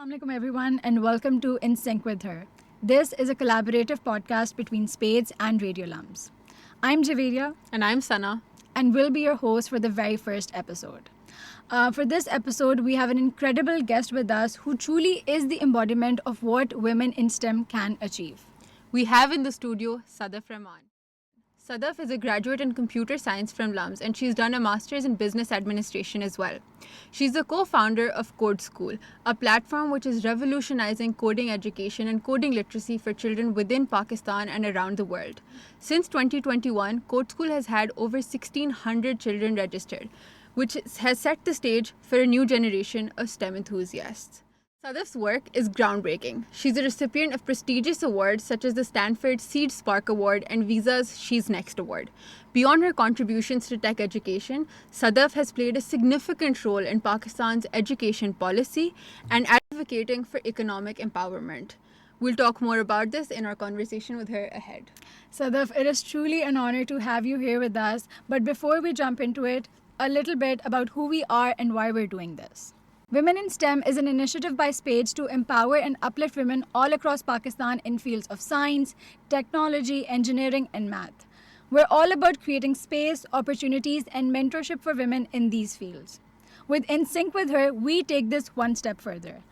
Assalamualaikum everyone and welcome to In Sync with Her. This is a collaborative podcast between SPADES and Radio LUMS. I'm Javeria. And I'm Sana. And we'll be your host for the very first episode. For this episode, we have an incredible guest with us who truly is the embodiment of what women in STEM can achieve. We have in the studio Sadaf Rehman. Sadaf is a graduate in computer science from LUMS and she's done a master's in business administration as well. She's the co-founder of Code School, a platform which is revolutionizing coding education and coding literacy for children within Pakistan and around the world. Since 2021, Code School has had over 1,600 children registered, which has set the stage for a new generation of STEM enthusiasts. Sadaf's work is groundbreaking. She's a recipient of prestigious awards such as the Stanford Seed Spark Award and Visa's She's Next Award. Beyond her contributions to tech education, Sadaf has played a significant role in Pakistan's education policy and advocating for economic empowerment. We'll talk more about this in our conversation with her ahead. Sadaf, it is truly an honor to have you here with us. But before we jump into it, a little bit about who we are and why we're doing this. Women in STEM is an initiative by SPADES to empower and uplift women all across Pakistan in fields of science, technology, engineering, and math. We're all about creating space, opportunities, and mentorship for women in these fields. With In Sync with Her, we take this one step further.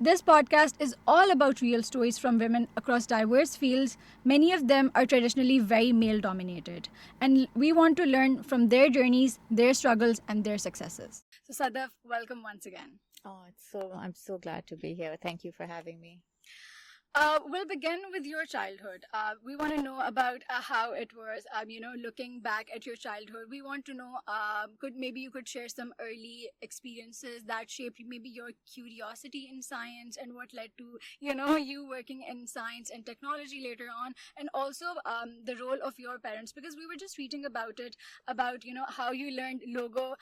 This podcast is all about real stories from women across diverse fields. Many of them are traditionally very male-dominated. And we want to learn from their journeys, their struggles, and their successes. So Sadaf, welcome once again. I'm so glad to be here. Thank you for having me. We'll begin with your childhood. We want to know about how it was, looking back at your childhood. We want to know, maybe you could share some early experiences that shaped maybe your curiosity in science and what led to, you working in science and technology later on, and also the role of your parents, because we were just reading about it, about, how you learned logo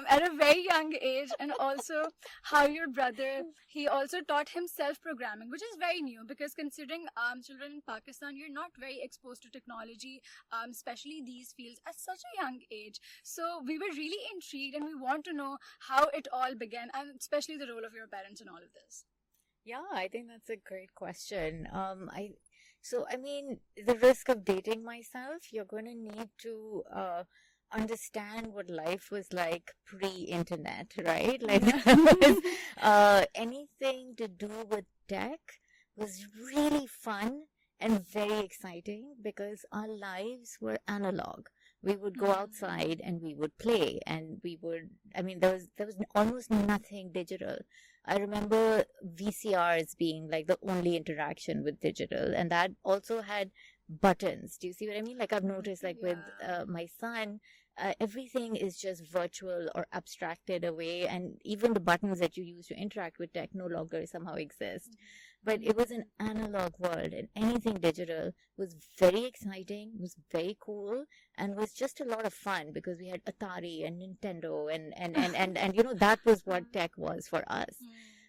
at a very young age, and also how your brother, he also taught himself programming, which is very new, because considering children in Pakistan, you're not very exposed to technology, especially these fields at such a young age. So we were really intrigued and we want to know how it all began, and especially the role of your parents in all of this. Yeah, I think that's a great question. The risk of dating myself, you're going to need to understand what life was like pre-internet, right? Like anything to do with tech was really fun and very exciting because our lives were analog. We would go outside and we would play, and there was almost nothing digital. I remember VCRs being like the only interaction with digital, and that also had buttons. Do you see what I mean? Like I've noticed, with my son, everything is just virtual or abstracted away, and even the buttons that you use to interact with tech no longer somehow exist. But it was an analog world, and anything digital was very exciting, was very cool, and was just a lot of fun because we had Atari and Nintendo and that was what tech was for us.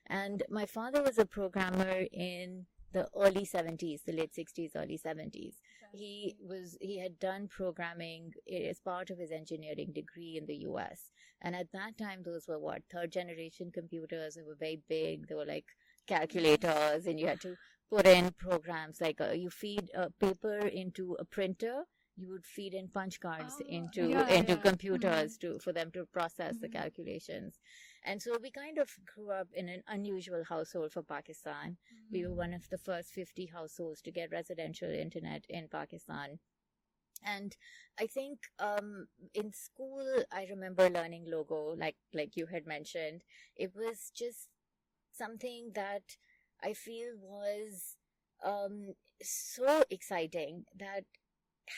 And my father was a programmer in the early 70s, the late 60s, early 70s. He had done programming as part of his engineering degree in the US. And at that time, those were third generation computers. They were very big. They were like calculators, and you had to put in programs like you feed paper into a printer. You would feed in punch cards into computers for them to process the calculations. And so we kind of grew up in an unusual household for Pakistan. We were one of the first 50 households to get residential internet in Pakistan. And I think in school, I remember learning logo, like you had mentioned. It was just something that I feel was so exciting that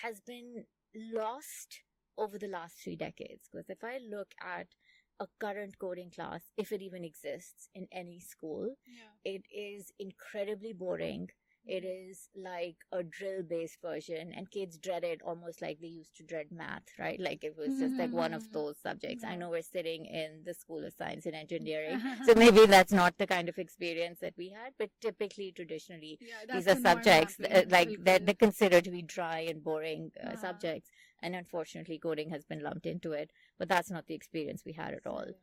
has been lost over the last 3 decades. Because if I look at a current coding class, if it even exists in any school, it is incredibly boring. It is like a drill-based version, and kids dread it almost like they used to dread math, right? Like it was just like one of those subjects. I know we're sitting in the School of Science and Engineering, so maybe that's not the kind of experience that we had, but typically, traditionally, these are subjects that they're considered to be dry and boring subjects, and unfortunately, coding has been lumped into it, but that's not the experience we had at all.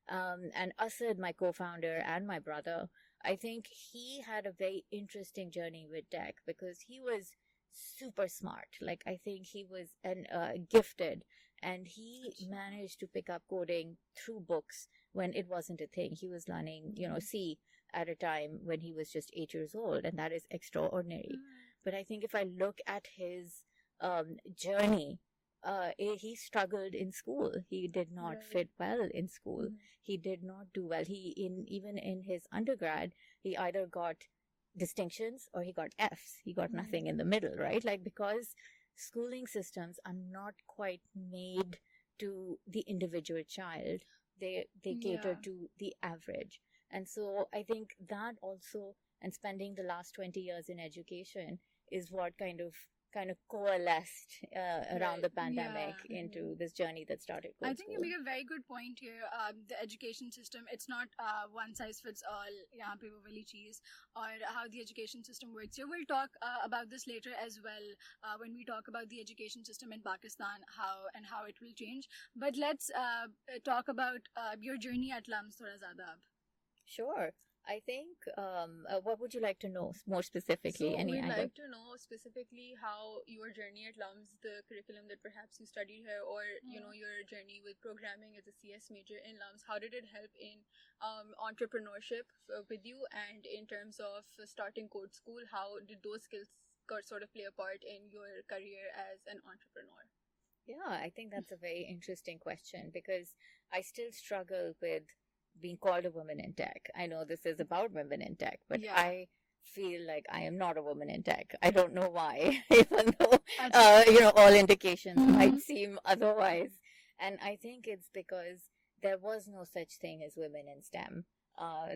And Asad, my co-founder, and my brother, I think he had a very interesting journey with tech because he was super smart. Like, I think he was gifted, and he managed to pick up coding through books when it wasn't a thing. He was learning, C at a time when he was just 8 years old, and that is extraordinary. But I think if I look at his journey, he struggled in school. He did not fit well in school. He did not do well. Even in his undergrad, he either got distinctions or he got Fs. He got nothing in the middle, right? Like, because schooling systems are not quite made to the individual child. They cater to the average. And so I think that also, and spending the last 20 years in education, is what kind of coalesced around the pandemic into this journey that started Code I think School. you make a very good point here. The education system, it's not one size fits all, paper wali cheese, or how the education system works. So we'll talk about this later as well when we talk about the education system in Pakistan, how it will change. But let's talk about your journey at LUMS, thoda zyada. Sure. I think, what would you like to know more specifically? So we'd angle? like to know specifically how your journey at LUMS, the curriculum that perhaps you studied here, or your journey with programming as a CS major in LUMS, how did it help in entrepreneurship with you, and in terms of starting Code School, how did those skills sort of play a part in your career as an entrepreneur? Yeah, I think that's a very interesting question, because I still struggle with being called a woman in tech. I know this is about women in tech, but I feel like I am not a woman in tech. I don't know why, even though, all indications might seem otherwise. And I think it's because there was no such thing as women in STEM.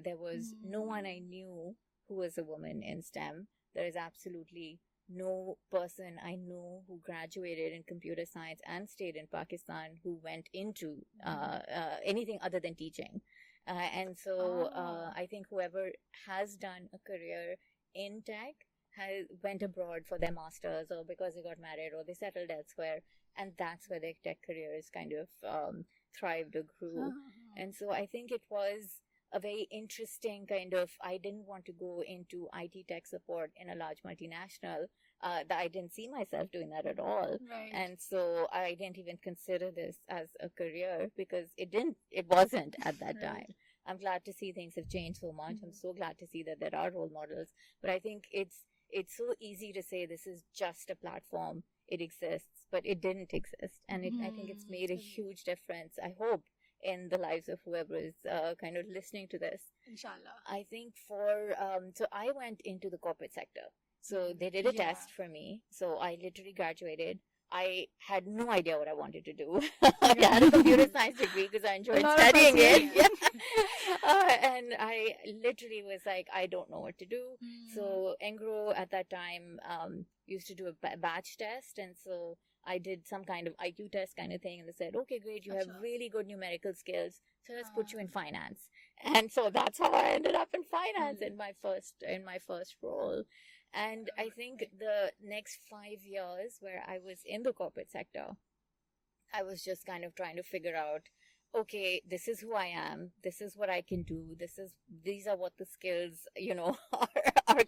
There was no one I knew who was a woman in STEM. There is absolutely no person I know who graduated in computer science and stayed in Pakistan who went into anything other than teaching. And so I think whoever has done a career in tech went abroad for their masters, or because they got married, or they settled elsewhere, and that's where their tech careers kind of thrived or grew. And so I think it was a very interesting kind of, I didn't want to go into IT tech support in a large multinational. I didn't see myself doing that at all. Right. And so I didn't even consider this as a career, because it wasn't at that time. I'm glad to see things have changed so much. I'm so glad to see that there are role models. But I think it's so easy to say this is just a platform. It exists, but it didn't exist. And I think it's made a huge difference, I hope, in the lives of whoever is kind of listening to this. Inshallah. I think so I went into the corporate sector. So they did a test for me. So I literally graduated. I had no idea what I wanted to do. I had a computer science degree because I enjoyed studying it. And I literally was like, I don't know what to do. So Engro at that time used to do a batch test. And so I did some kind of IQ test kind of thing. And they said, okay, great, you have really good numerical skills. So let's put you in finance. And so that's how I ended up in finance in my first role. And I think the next 5 years where I was in the corporate sector, I was just kind of trying to figure out, okay, this is who I am. This is what I can do. These are what the skills, are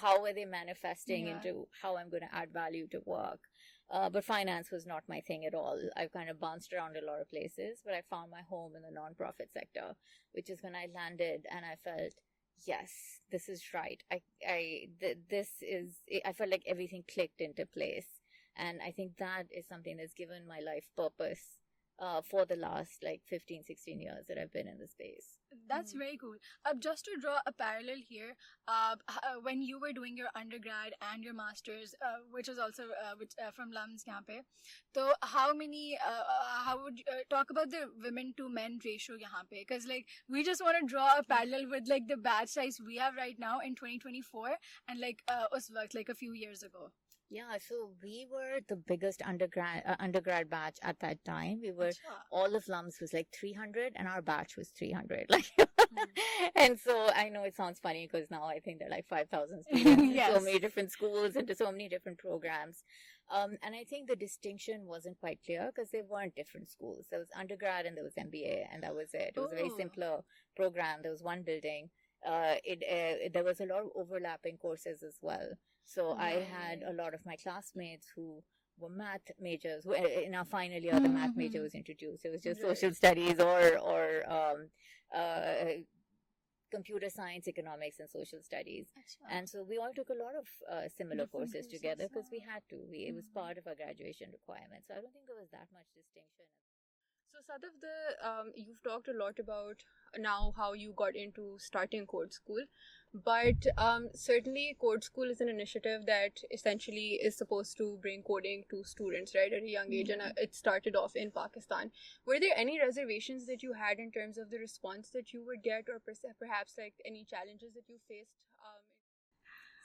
how are they manifesting into how I'm going to add value to work. But finance was not my thing at all. I've kind of bounced around a lot of places, but I found my home in the nonprofit sector, which is when I landed and I felt, yes, this is right. I felt like everything clicked into place. And I think that is something that's given my life purpose for the last 15, 16 years that I've been in the space. That's very cool. Just to draw a parallel here, when you were doing your undergrad and your masters, which is also from LUMS campus, so how would you talk about the women to men ratio yahan pe? Because we just want to draw a parallel with the batch size we have right now in 2024 and us waqt, a few years ago. Yeah, so we were the biggest undergrad batch at that time. We were, all of LUMS was 300 and our batch was 300. And so I know it sounds funny because now I think there are 5,000 students in so many different schools and so many different programs. And I think the distinction wasn't quite clear because they weren't different schools. There was undergrad and there was MBA, and that was it. It was a very simpler program. There was one building. there was a lot of overlapping courses as well. So I had a Right. lot of my classmates who were math majors. In our final year, the math major was introduced. It was just Right. social studies or uh, computer science, economics, and social studies. And so we all took a lot of similar Different courses together courses. because we had to. It was Mhm. part of our graduation requirements. So I don't think there was that much distinction. So Sadaf, you've talked a lot about now how you got into starting Code School, but certainly Code School is an initiative that essentially is supposed to bring coding to students, right, at a young age, and it started off in Pakistan. Were there any reservations that you had in terms of the response that you would get, or perhaps like any challenges that you faced?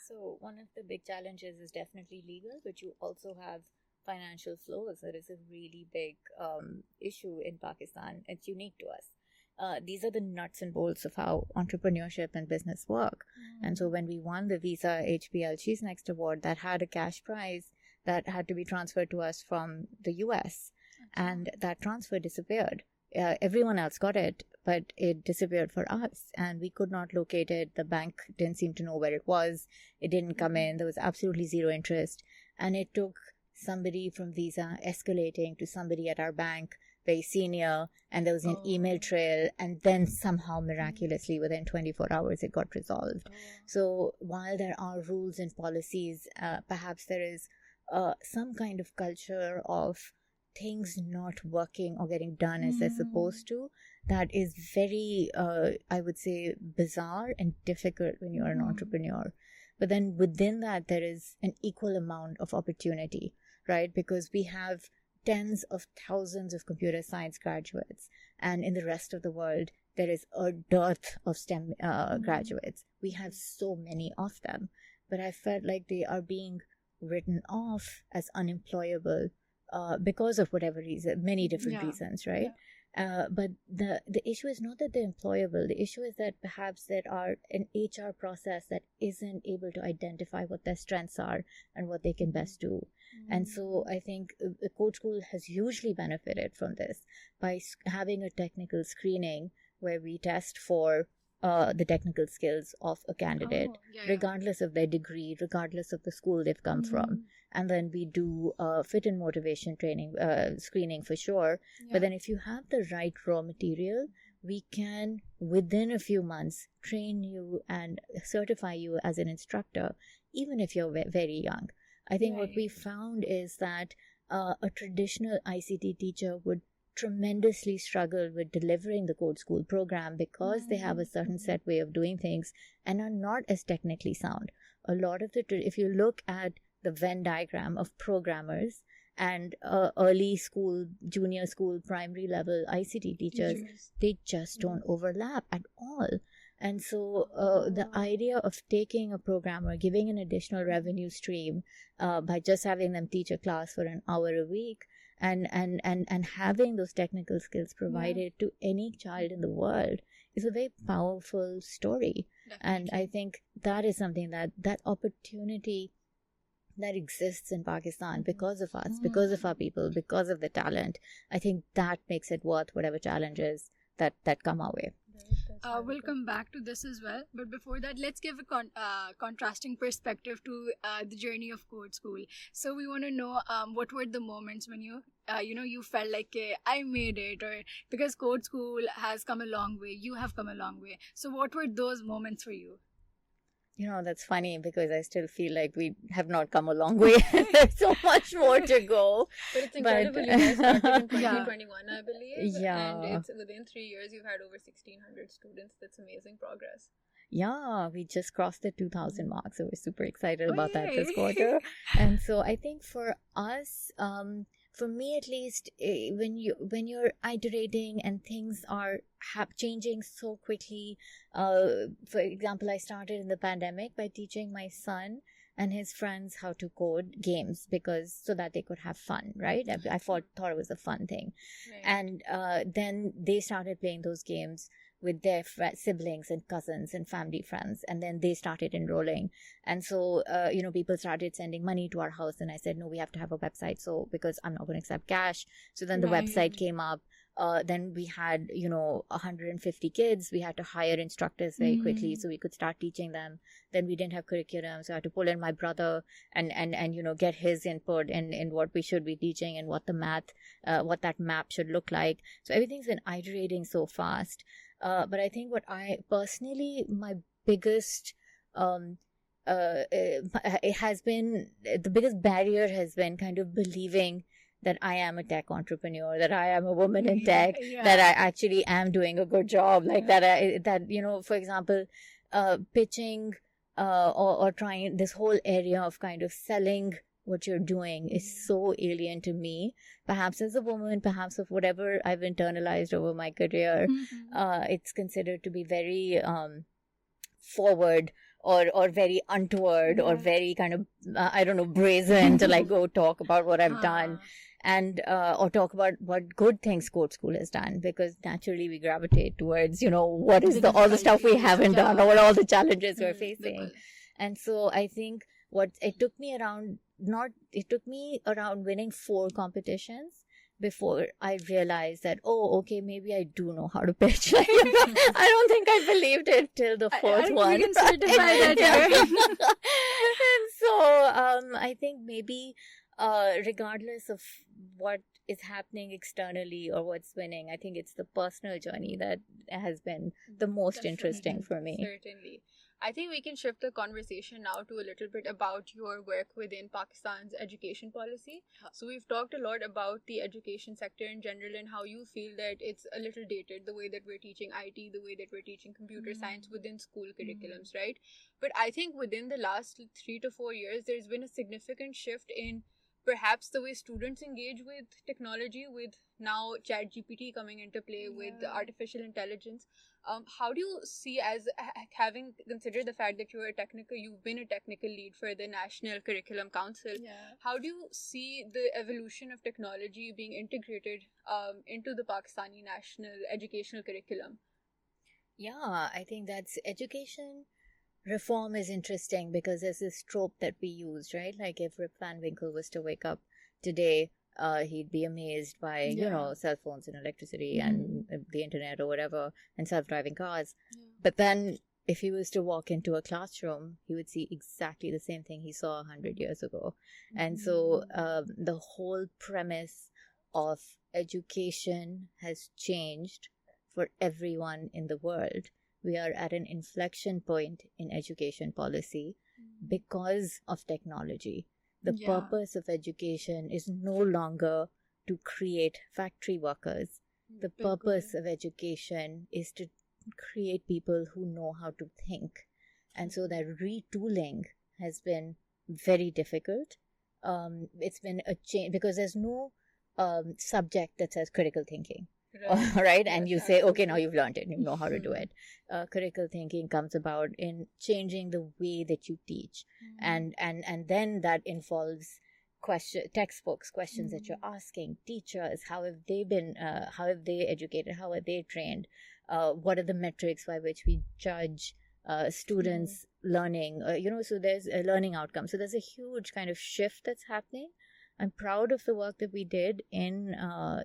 So one of the big challenges is definitely legal, but you also have financial flows. That is a really big issue in Pakistan. It's unique to us. These are the nuts and bolts of how entrepreneurship and business work. And so when we won the Visa HBL Cheese Next Award, that had a cash prize that had to be transferred to us from the US, and that transfer disappeared. Everyone else got it, but it disappeared for us, and we could not locate it. The bank didn't seem to know where it was. It didn't come in. There was absolutely zero interest, and it took somebody from Visa escalating to somebody at our bank, very senior, and there was an email trail, and then somehow miraculously within 24 hours it got resolved. So while there are rules and policies, perhaps there is some kind of culture of things not working or getting done as they're supposed to, that is very I would say bizarre and difficult when you're an entrepreneur. But then within that there is an equal amount of opportunity, right? Because we have tens of thousands of computer science graduates, and in the rest of the world there is a dearth of STEM graduates. We have so many of them, but I felt like they are being written off as unemployable because of whatever reason, many different reasons, right? But the issue is not that they're employable. The issue is that perhaps there are an HR process that isn't able to identify what their strengths are and what they can best do. And so I think the Code School has hugely benefited from this by having a technical screening where we test for the technical skills of a candidate, regardless of their degree, regardless of the school they've come from. And then we do fit and motivation training, screening for sure. But then if you have the right raw material, we can, within a few months, train you and certify you as an instructor, even if you're very young. I think what we found is that a traditional ICT teacher would tremendously struggle with delivering the Code School program because they have a certain set way of doing things and are not as technically sound. A lot of if you look at the Venn diagram of programmers and early school, junior school, primary level ICT teachers, they just don't overlap at all. And so the idea of taking a programmer, giving an additional revenue stream by just having them teach a class for an hour a week and having those technical skills provided to any child in the world is a very powerful story. And I think that is something that opportunity that exists in Pakistan because of us, because of our people, because of the talent. I think that makes it worth whatever challenges that come our way. We'll come back to this as well, but before that, let's give a contrasting perspective to the journey of Code School. So we want to know what were the moments when you you felt like I made it, or because Code School has come a long way, you have come a long way. So what were those moments for you? That's funny because I still feel like we have not come a long way. There's so much more to go. But it's incredible. You guys started in 2021, I believe. And it's within 3 years, you've had over 1,600 students. That's amazing progress. Yeah, we just crossed the 2,000 mark. So we're super excited about that this quarter. And so I think for us, for me at least, when you're iterating and things are changing so quickly, for example, I started in the pandemic by teaching my son and his friends how to code games so that they could have fun, right? I thought it was a fun thing. And then they started playing those games with their siblings and cousins and family friends, and then they started enrolling. And so people started sending money to our house, and I said, no, we have to have a website, so because I'm not going to accept cash. So then the website came up. Then we had, 150 kids. We had to hire instructors very quickly so we could start teaching them. Then we didn't have curriculum, so I had to pull in my brother and get his input in what we should be teaching and what that map should look like. So everything's been iterating so fast. But I think what I personally, my biggest it has been, the biggest barrier has been kind of believing that I am a tech entrepreneur, that I am a woman in tech, that I actually am doing a good job, like for example, pitching or trying this whole area of kind of selling what you're doing is so alien to me. Perhaps as a woman, perhaps of whatever I've internalized over my career, it's considered to be very forward or very untoward or very kind of brazen to like go talk about what I've done and or talk about what good things Code School has done, because naturally we gravitate towards what is all the stuff we haven't done or what all the challenges we're facing. And so I think it took me around winning 4 competitions before I realized that, okay, maybe I do know how to pitch. I don't think I believed it till the 4th one. We can certify that here. And so I think maybe regardless of what is happening externally or what's winning, I think it's the personal journey that has been the most interesting for me. Certainly. I think we can shift the conversation now to a little bit about your work within Pakistan's education policy. So we've talked a lot about the education sector in general and how you feel that it's a little dated, the way that we're teaching IT, the way that we're teaching computer science within school curriculums, right? But I think within the last 3 to 4 years, there's been a significant shift in perhaps the way students engage with technology, with now ChatGPT coming into play, with artificial intelligence. How do you see, as having considered the fact that you've been a technical lead for the National Curriculum Council, how do you see the evolution of technology being integrated into the Pakistani national educational curriculum? Yeah, I think that's education reform is interesting because there's this trope that we use, right? Like if Rip Van Winkle was to wake up today, he'd be amazed by, cell phones and electricity and the internet or whatever and self-driving cars. But then if he was to walk into a classroom, he would see exactly the same thing he saw 100 years ago. And so the whole premise of education has changed for everyone in the world. We are at an inflection point in education policy because of technology. The purpose of education is no longer to create factory workers. The purpose of education is to create people who know how to think. And so that retooling has been very difficult. It's been a change because there's no subject that says critical thinking. Right? And you say, okay, now you've learned it, you know how to do it. Critical thinking comes about in changing the way that you teach. And then that involves textbooks, questions that you're asking, teachers, how have they educated, how are they trained, what are the metrics by which we judge students learning, so there's a learning outcome. So there's a huge kind of shift that's happening. I'm proud of the work that we did in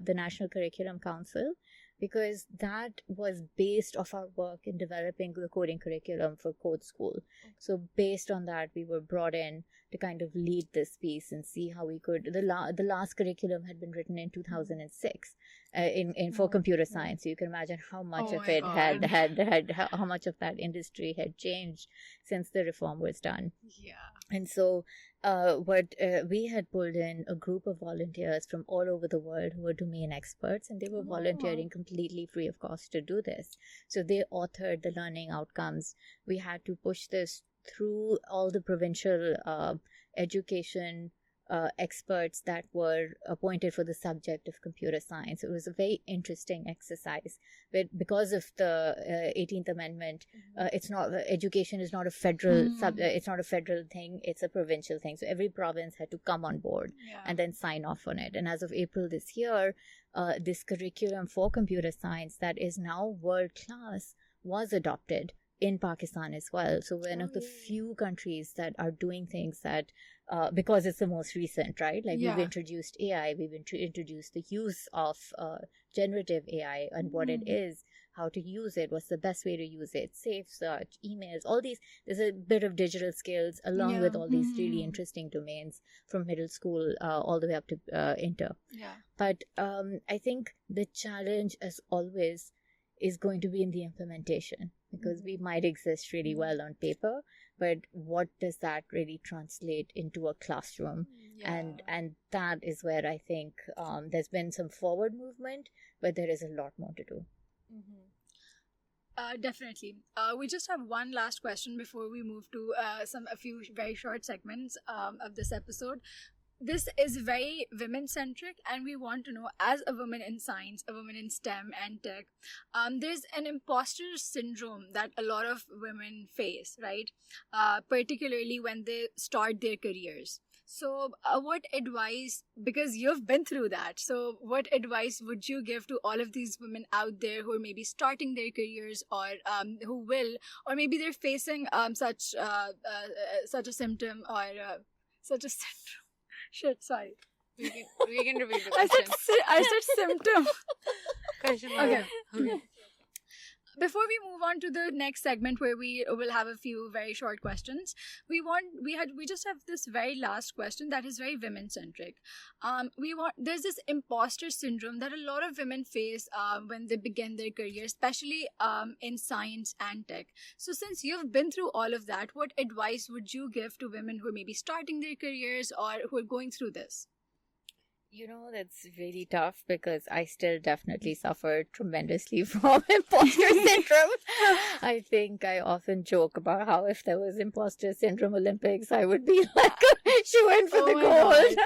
the National Curriculum Council because that was based off our work in developing the coding curriculum for Code School. So based on that, we were brought in to kind of lead this piece and see how we could. The last curriculum had been written in 2006 for computer science. So you can imagine how much of it had how much of that industry had changed since the reform was done. And so we had pulled in a group of volunteers from all over the world who were domain experts, and they were volunteering completely free of cost to do this. So they authored the learning outcomes. We had to push this through all the provincial education experts that were appointed for the subject of computer science. It was a very interesting exercise, but because of the 18th Amendment, it's not education is not a federal it's not a federal thing, it's a provincial thing. So every province had to come on board and then sign off on it. And as of April this year, this curriculum for computer science that is now world class was adopted in Pakistan as well. So we're one of the yeah. few countries that are doing things that, because it's the most recent, right? Like Yeah. we've introduced AI, we've introduced the use of generative AI and what it is, how to use it, what's the best way to use it, safe search, emails, all these. There's a bit of digital skills along with all these really interesting domains from middle school all the way up to inter. Yeah. But I think the challenge, as always, is going to be in the implementation, because we might exist really well on paper, but what does that really translate into a classroom? And that is where I think there's been some forward movement, but there is a lot more to do. Definitely. We just have one last question before we move to a few very short segments of this episode. This is very women centric, and we want to know, as a woman in science, a woman in STEM and tech, there's an imposter syndrome that a lot of women face, right? Particularly when they start their careers. So what advice, because you've been through that, so what advice would you give to all of these women out there who are maybe starting their careers, or who will, or maybe they're facing such a symptom, or such a syndrome? Shit, sorry. We can repeat the I question. said symptom. Question. Okay. Before we move on to the next segment, where we will have a few very short questions, we just have this very last question that is very women centric. There's this imposter syndrome that a lot of women face when they begin their career, especially in science and tech. So since you've been through all of that, what advice would you give to women who are maybe starting their careers or who are going through this? You know, that's really tough, because I still definitely suffered tremendously from imposter syndrome. I think I often joke about how if there was imposter syndrome Olympics, I would be like shoo-in for the gold.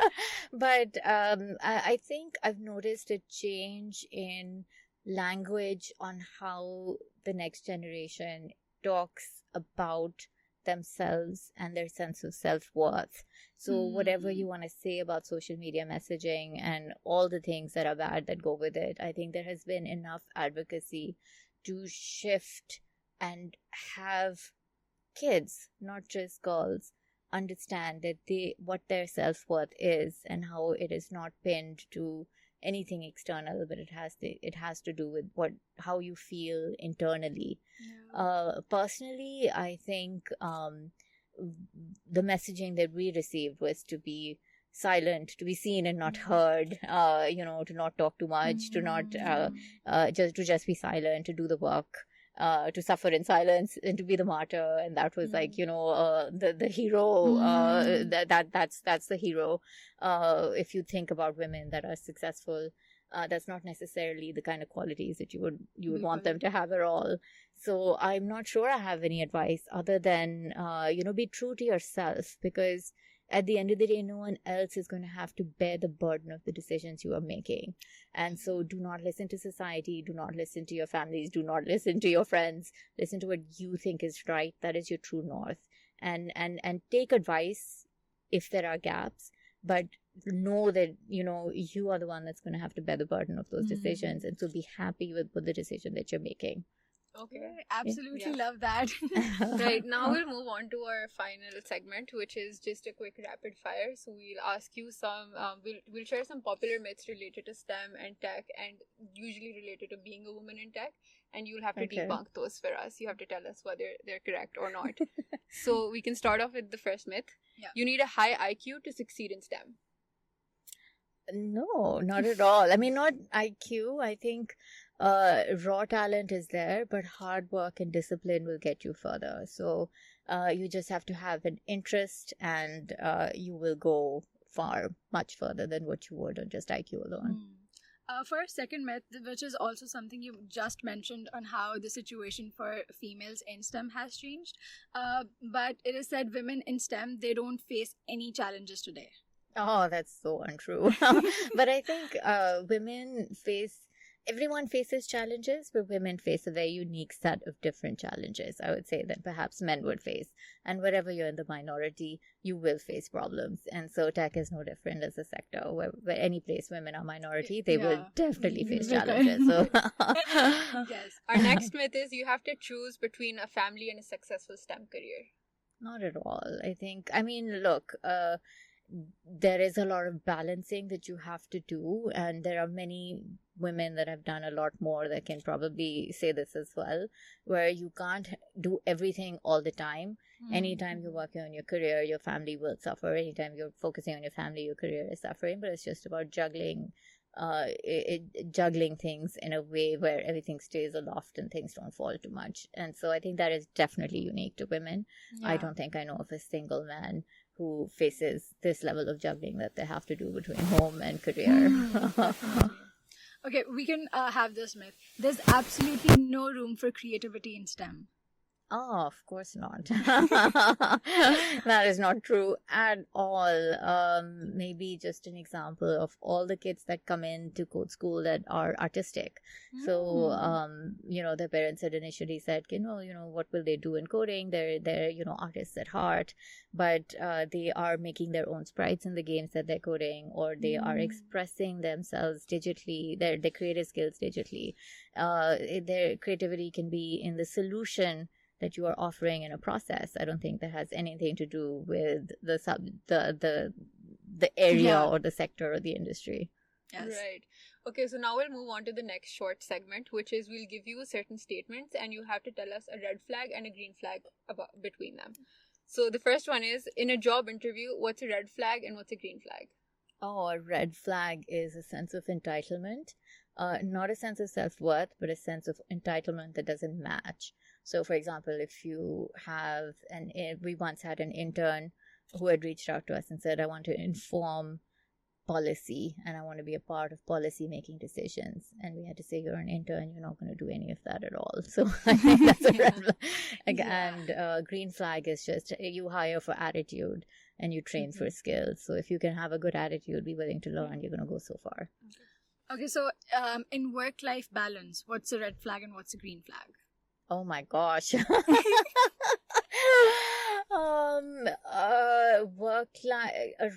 But I think I've noticed a change in language on how the next generation talks about themselves and their sense of self-worth. So whatever you want to say about social media messaging and all the things that are bad that go with it, I think there has been enough advocacy to shift and have kids, not just girls, understand that what their self-worth is and how it is not pinned to anything external, but it has to do with how you feel internally. Personally, I think the messaging that we received was to be silent, to be seen and not heard, to not talk too much, to not just be silent, to do the work, to suffer in silence, and to be the martyr. And that was like, the hero. That's the hero. If you think about women that are successful, that's not necessarily the kind of qualities that you would want them to have at all. So I'm not sure I have any advice other than be true to yourself, because at the end of the day, no one else is going to have to bear the burden of the decisions you are making. And so do not listen to society, do not listen to your families, do not listen to your friends. Listen to what you think is right. That is your true north. And take advice if there are gaps, but know that you are the one that's going to have to bear the burden of those decisions. And so be happy with the decision that you're making. Okay, absolutely love that. Right, now we'll move on to our final segment, which is just a quick rapid fire. So we'll ask you some, we'll share some popular myths related to STEM and tech, and usually related to being a woman in tech, and you'll have to debunk those for us. You have to tell us whether they're correct or not. So we can start off with the first myth. You need a high IQ to succeed in STEM. No, not at all. I mean, not IQ. I think raw talent is there, but hard work and discipline will get you further. So you just have to have an interest, and you will go much further than what you would on just IQ alone. For our second myth, which is also something you just mentioned on how the situation for females in STEM has changed, but it is said women in STEM, they don't face any challenges today. Oh, that's so untrue. But I think women face everyone faces challenges, but women face a very unique set of different challenges, I would say, than perhaps men would face. And wherever you're in the minority, you will face problems. And so tech is no different as a sector. Where any place women are minority, they will definitely face challenges. So Yes. Our next myth is you have to choose between a family and a successful STEM career. not at all. I mean, look, there is a lot of balancing that you have to do, and there are many women that have done a lot more that can probably say this as well, where you can't do everything all the time. Anytime you're working on your career, your family will suffer. Anytime you're focusing on your family, your career is suffering. But it's just about juggling juggling things in a way where everything stays aloft and things don't fall too much. And so I think that is definitely unique to women. I don't think I know of a single man who faces this level of juggling that they have to do between home and career. Okay, we can have this myth. There's absolutely no room for creativity in STEM. Oh, of course not. That is not true at all. Maybe just an example of all the kids that come into code school that are artistic. So, their parents had initially said, what will they do in coding? They're artists at heart, but they are making their own sprites in the games that they're coding, or they are expressing themselves digitally, their creative skills digitally. Their creativity can be in the solution that you are offering in a process. I don't think that has anything to do with the area or the sector or the industry. Yes. Right. Okay, so now we'll move on to the next short segment, which is we'll give you certain statements and you have to tell us a red flag and a green flag between them. So the first one is, in a job interview, what's a red flag and what's a green flag? Oh, a red flag is a sense of entitlement. Not a sense of self-worth, but a sense of entitlement that doesn't match. So, for example, if you have we once had an intern who had reached out to us and said, I want to inform policy and I want to be a part of policy making decisions. And we had to say, you're an intern, you're not going to do any of that at all. So I think that's a red flag. And green flag is just you hire for attitude and you train for skills. So if you can have a good attitude, be willing to learn, you're going to go so far. Okay, so in work-life balance, what's a red flag and what's a green flag? Oh my gosh. A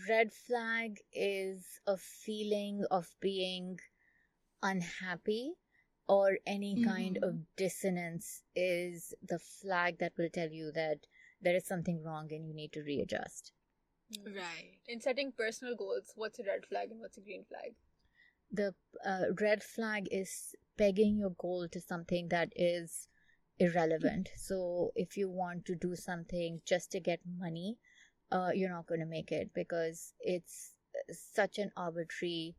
red flag is a feeling of being unhappy, or any kind of dissonance is the flag that will tell you that there is something wrong and you need to readjust. Right. In setting personal goals, what's a red flag and what's a green flag? The red flag is pegging your goal to something that is irrelevant. So if you want to do something just to get money, you're not going to make it, because it's such an arbitrary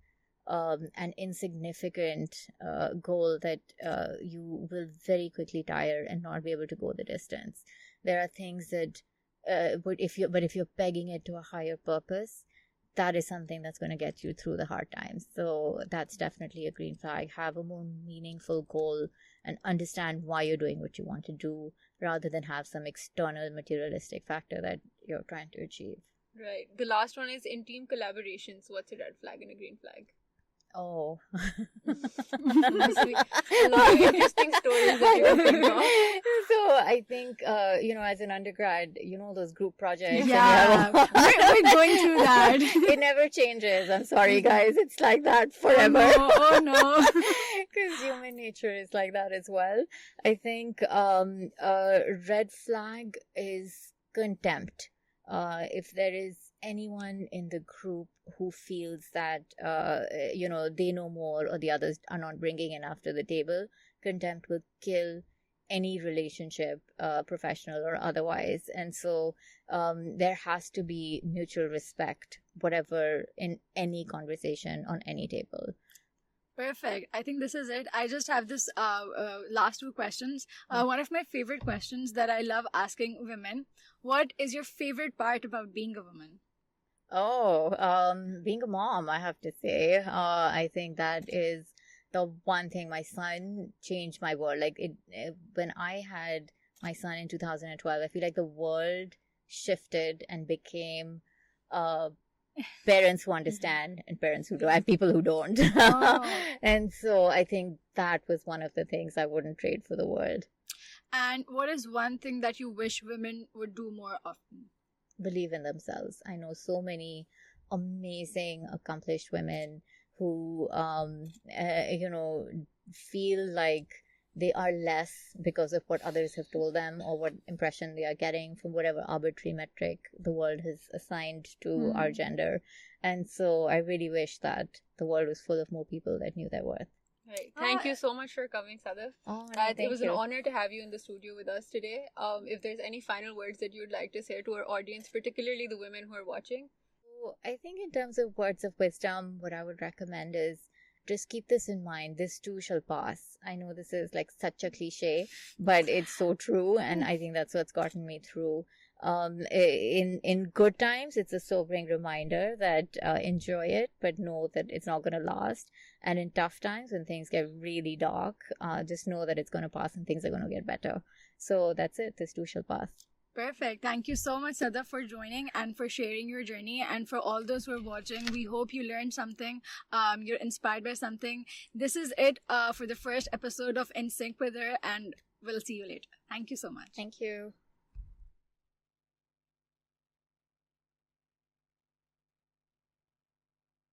and insignificant goal that you will very quickly tire and not be able to go the distance. There are things that but if you're pegging it to a higher purpose, that is something that's going to get you through the hard times. So that's definitely a green flag. Have a more meaningful goal and understand why you're doing what you want to do, rather than have some external materialistic factor that you're trying to achieve. Right. The last one is, in team collaborations, what's a red flag and a green flag? Oh. Honestly, a lot of interesting stories that you have picked up. So I think, as an undergrad, those group projects. Yeah, we're going through that. It never changes. I'm sorry, guys. It's like that forever. Oh no. Because human nature is like that as well. I think a red flag is contempt. If there is anyone in the group who feels that they know more, or the others are not bringing enough to the table, contempt will kill any relationship, professional or otherwise. And so there has to be mutual respect, whatever, in any conversation on any table. Perfect. I think this is it. I just have this last two questions. One of my favorite questions that I love asking women: what is your favorite part about being a woman? Oh, being a mom, I have to say. I think that is the one thing. My son changed my world. When I had my son in 2012, I feel like the world shifted and became parents who understand and parents who don't, and people who don't. Oh. And so I think that was one of the things I wouldn't trade for the world. And what is one thing that you wish women would do more often? Believe in themselves. I know so many amazing, accomplished women who, feel like they are less because of what others have told them or what impression they are getting from whatever arbitrary metric the world has assigned to our gender. And so I really wish that the world was full of more people that knew their worth. Right. Thank you so much for coming, Sadaf. Oh, no, It was thank an you. honor to have you in the studio with us today. If there's any final words that you'd like to say to our audience, particularly the women who are watching. So I think in terms of words of wisdom, what I would recommend is just keep this in mind. This too shall pass. I know this is like such a cliche, but it's so true. And I think that's what's gotten me through. In good times, it's a sobering reminder that enjoy it, but know that it's not going to last. And in tough times, when things get really dark, just know that it's going to pass and things are going to get better. So that's it. This too shall pass. Perfect. Thank you so much, Sadaf, for joining and for sharing your journey. And for all those who are watching, we hope you learned something. You're inspired by something. This is it for the first episode of In Sync with Her, and we'll see you later. Thank you so much. Thank you.